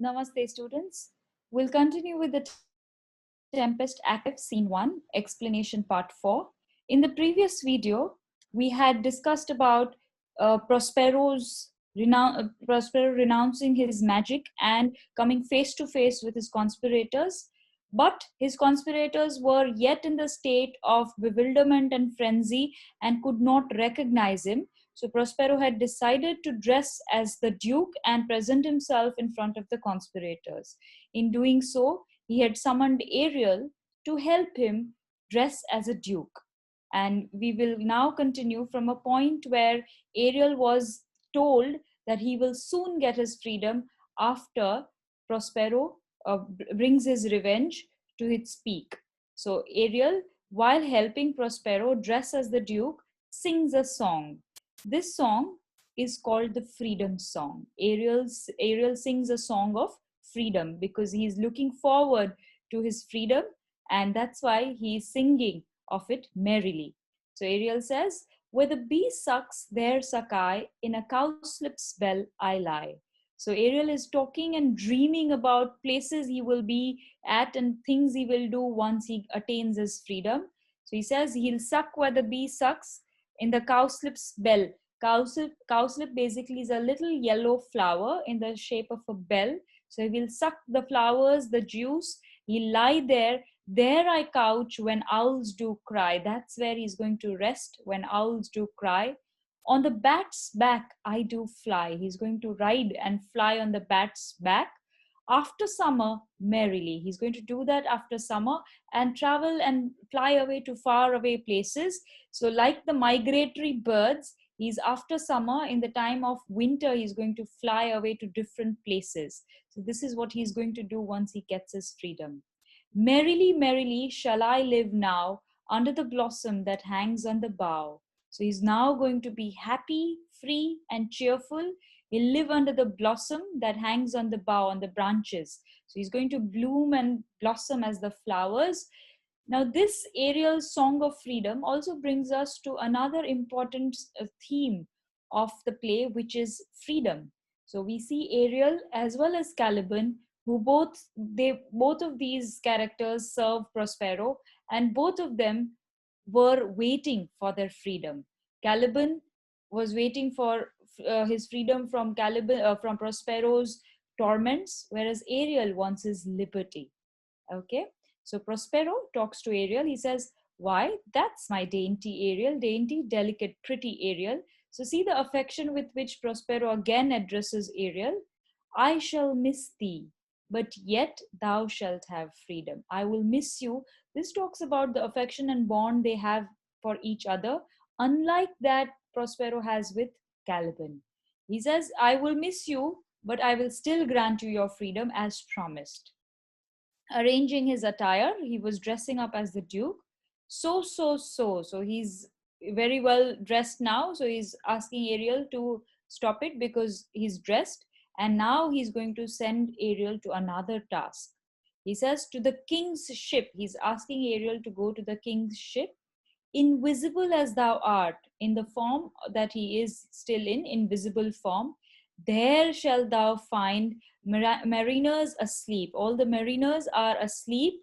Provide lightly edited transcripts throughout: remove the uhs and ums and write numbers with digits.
Namaste, students. We'll continue with the Tempest Act 5, Scene 1, Explanation Part 4. In the previous video, we had discussed about Prospero renouncing his magic and coming face to face with his conspirators. But his conspirators were yet in the state of bewilderment and frenzy and could not recognize him. So Prospero had decided to dress as the Duke and present himself in front of the conspirators. In doing so, he had summoned Ariel to help him dress as a Duke. And we will now continue from a point where Ariel was told that he will soon get his freedom after Prospero brings his revenge to its peak. So Ariel, while helping Prospero dress as the Duke, sings a song. This song is called the Freedom Song. Ariel sings a song of freedom because he is looking forward to his freedom, and that's why he is singing of it merrily. So Ariel says, "Where the bee sucks, there suck I, in a cowslip's bell I lie." So Ariel is talking and dreaming about places he will be at and things he will do once he attains his freedom. So he says he'll suck where the bee sucks in the cowslip's bell. Cowslip basically is a little yellow flower in the shape of a bell. So he will suck the flowers, the juice. He'll lie there. There I couch when owls do cry. That's where he's going to rest when owls do cry. On the bat's back, I do fly. He's going to ride and fly on the bat's back. After summer, merrily. He's going to do that after summer and travel and fly away to far away places. So, like the migratory birds, he's after summer, in the time of winter, he's going to fly away to different places. So, this is what he's going to do once he gets his freedom. Merrily, merrily shall I live now under the blossom that hangs on the bough. So he's now going to be happy, free, and cheerful. He'll live under the blossom that hangs on the bough, on the branches. So he's going to bloom and blossom as the flowers. Now, this Ariel Song of Freedom also brings us to another important theme of the play, which is freedom. So we see Ariel as well as Caliban, who both of these characters serve Prospero, and both of them were waiting for their freedom. Caliban was waiting for his freedom from from Prospero's torments, whereas Ariel wants his liberty. Okay, so Prospero talks to Ariel. He says, "Why, that's my dainty Ariel, dainty, delicate, pretty Ariel." So see the affection with which Prospero again addresses Ariel. "I shall miss thee, but yet thou shalt have freedom." I will miss you. This talks about the affection and bond they have for each other, unlike that Prospero has with Caliban. He says, "I will miss you, but I will still grant you your freedom as promised." Arranging his attire, he was dressing up as the Duke. So he's very well dressed now. So he's asking Ariel to stop it because he's dressed. And now he's going to send Ariel to another task. He says, "To the king's ship." He's asking Ariel to go to the king's ship. "Invisible as thou art," in the form that he is still in, invisible form, "there shalt thou find mariners asleep." All the mariners are asleep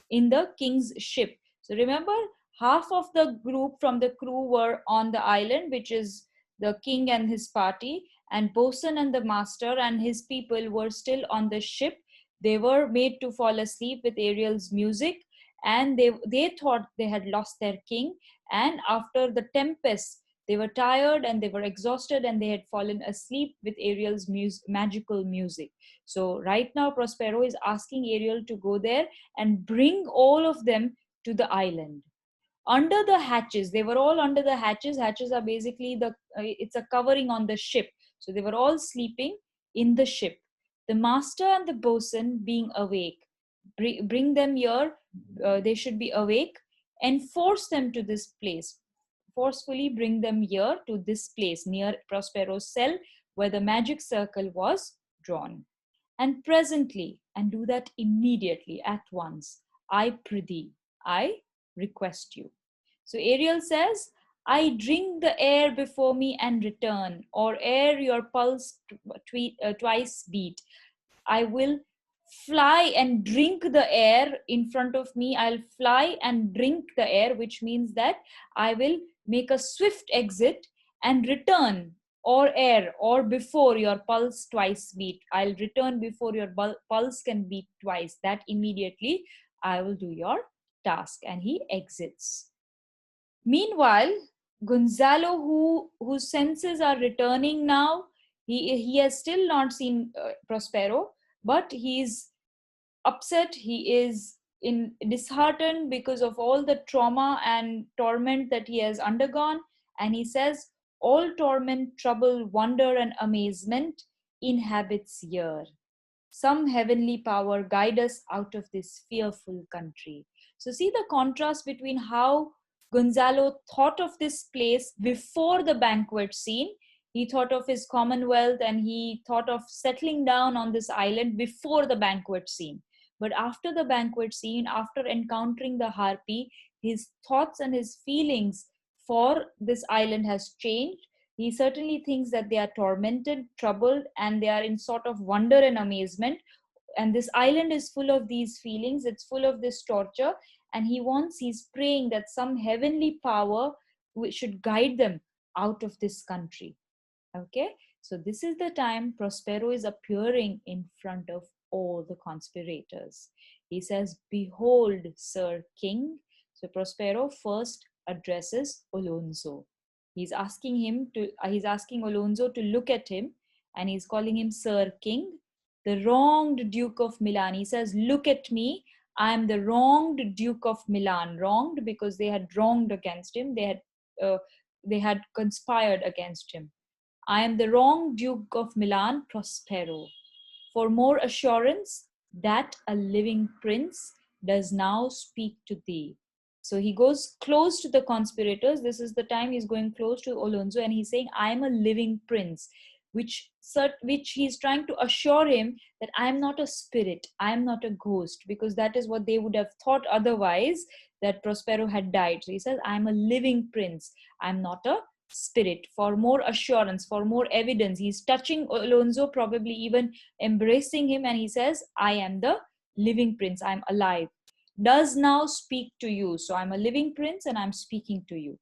in the king's ship. So remember, half of the group from the crew were on the island, which is the king and his party, and bosun and the master and his people were still on the ship. They were made to fall asleep with Ariel's music, and they thought they had lost their king. And after the tempest, they were tired and they were exhausted and they had fallen asleep with Ariel's magical music. So right now Prospero is asking Ariel to go there and bring all of them to the island under the hatches. They were all under the hatches. Hatches are basically it's a covering on the ship. So they were all sleeping in the ship. The master and the bosun being awake, bring them here. They should be awake, and force them to this place. Forcefully bring them here to this place near Prospero's cell where the magic circle was drawn. "And presently," and do that immediately, at once, "I prithee, I request you." So Ariel says, "I drink the air before me and return, or ere your pulse twice beat." I will fly and drink the air in front of me. I'll fly and drink the air, which means that I will make a swift exit and return, or air, or before your pulse twice beat. I'll return before your pulse can beat twice. That immediately I will do your task. And he exits. Meanwhile, Gonzalo, whose senses are returning now, he has still not seen Prospero, but he's upset. He is disheartened because of all the trauma and torment that he has undergone. And he says, all torment, trouble, wonder, and amazement inhabits here. Some heavenly power guide us out of this fearful country. So see the contrast between how Gonzalo thought of this place before the banquet scene. He thought of his commonwealth and he thought of settling down on this island before the banquet scene. But after the banquet scene, after encountering the harpy, his thoughts and his feelings for this island has changed. He certainly thinks that they are tormented, troubled, and they are in sort of wonder and amazement. And this island is full of these feelings, it's full of this torture. And he's praying that some heavenly power should guide them out of this country. Okay, so this is the time Prospero is appearing in front of all the conspirators. He says, behold, Sir King. So Prospero first addresses Alonso. He's asking Alonso to look at him, and he's calling him Sir King, the wronged Duke of Milan. He says, look at me, I am the wronged Duke of Milan. Wronged because they had wronged against him, they had conspired against him. I am the wronged Duke of Milan, Prospero. For more assurance that a living prince does now speak to thee. So he goes close to the conspirators. This is the time he's going close to Alonso, and he's saying, I am a living prince, which he's trying to assure him that I am not a spirit, I am not a ghost, because that is what they would have thought otherwise, that Prospero had died. So he says, I am a living prince, I am not a spirit. For more assurance, for more evidence, he's touching Alonso, probably even embracing him, and he says, I am the living prince, I'm alive, does now speak to you. So I'm a living prince and I'm speaking to you.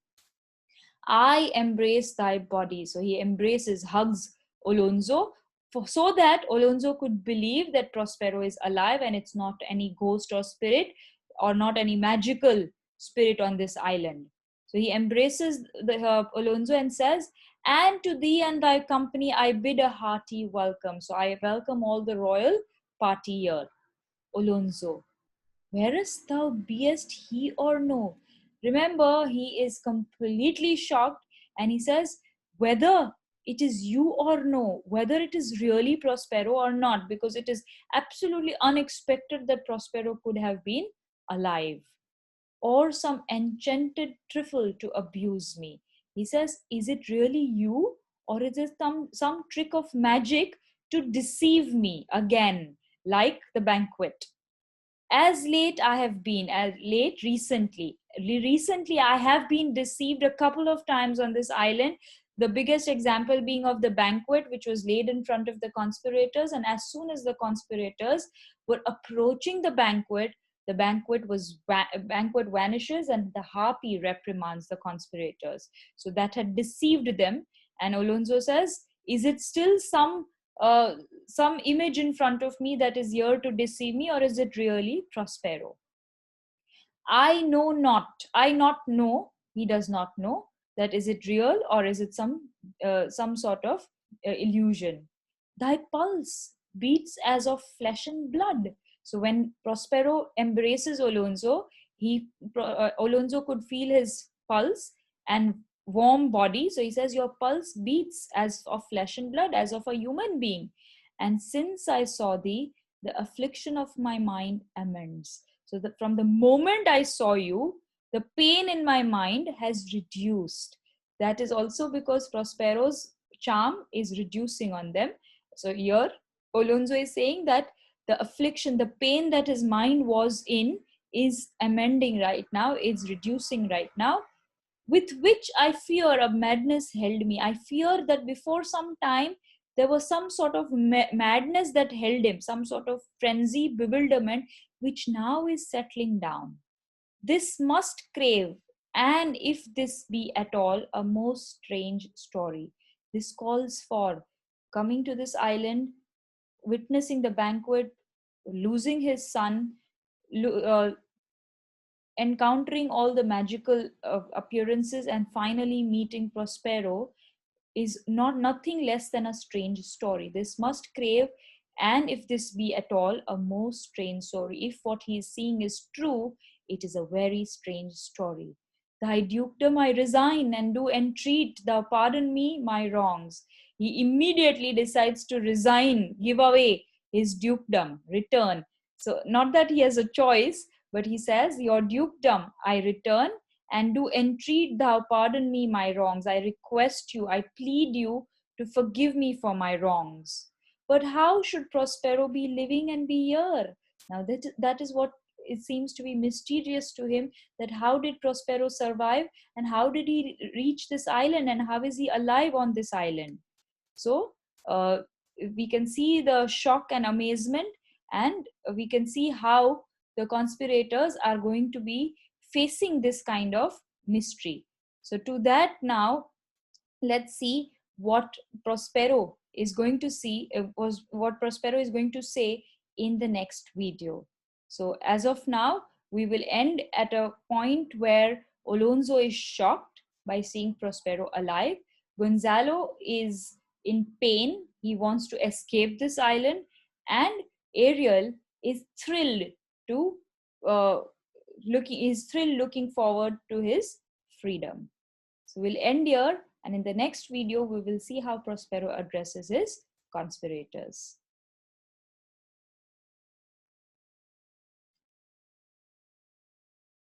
I embrace thy body. So he embraces, hugs Alonso, so that Alonso could believe that Prospero is alive and it's not any ghost or spirit, or not any magical spirit on this island. So he embraces Alonso and says, and to thee and thy company I bid a hearty welcome. So I welcome all the royal party here. Alonso, whereas thou beest he or no? Remember, he is completely shocked, and he says, whether it is you or no, whether it is really Prospero or not, because it is absolutely unexpected that Prospero could have been alive, or some enchanted trifle to abuse me. He says, is it really you, or is it some trick of magic to deceive me again, like the banquet? As late I have been, recently I have been deceived a couple of times on this island. The biggest example being of the banquet, which was laid in front of the conspirators. And as soon as the conspirators were approaching the banquet vanishes, and the harpy reprimands the conspirators. So that had deceived them. And Alonso says, is it still some image in front of me that is here to deceive me, or is it really Prospero? I not know, he does not know, that is it real or is it some sort of illusion. Thy pulse beats as of flesh and blood. So when Prospero embraces Alonso, Alonso could feel his pulse and warm body. So he says, your pulse beats as of flesh and blood, as of a human being. And since I saw thee, the affliction of my mind amends. So that from the moment I saw you, the pain in my mind has reduced. That is also because Prospero's charm is reducing on them. So here, Alonso is saying that the affliction, the pain that his mind was in is amending right now, is reducing right now, with which I fear a madness held me. I fear that before some time, There was some sort of madness that held him, some sort of frenzy, bewilderment, which now is settling down. This must crave, and if this be at all a most strange story, this calls for coming to this island, witnessing the banquet, losing his son, encountering all the magical appearances, and finally meeting Prospero is not nothing less than a strange story. This must crave, and if this be at all a most strange story, if what he is seeing is true, it is a very strange story. Thy dukedom I resign, and do entreat thou pardon me my wrongs. He immediately decides to resign, give away his dukedom, return. So, not that he has a choice, but he says, your dukedom I return, and do entreat thou pardon me my wrongs. I request you, I plead you to forgive me for my wrongs. But how should Prospero be living and be here? Now that is what it seems to be mysterious to him, that how did Prospero survive, and how did he reach this island, and how is he alive on this island? So uh, we can see the shock and amazement, and we can see how the conspirators are going to be facing this kind of mystery. So to that, now let's see what Prospero is going to see, was what Prospero is going to say in the next video. So as of now, we will end at a point where Alonso is shocked by seeing Prospero alive. Gonzalo is in pain. He wants to escape this island. And Ariel is thrilled to uh, looking forward to his freedom. So we'll end here, and in the next video, we will see how Prospero addresses his conspirators.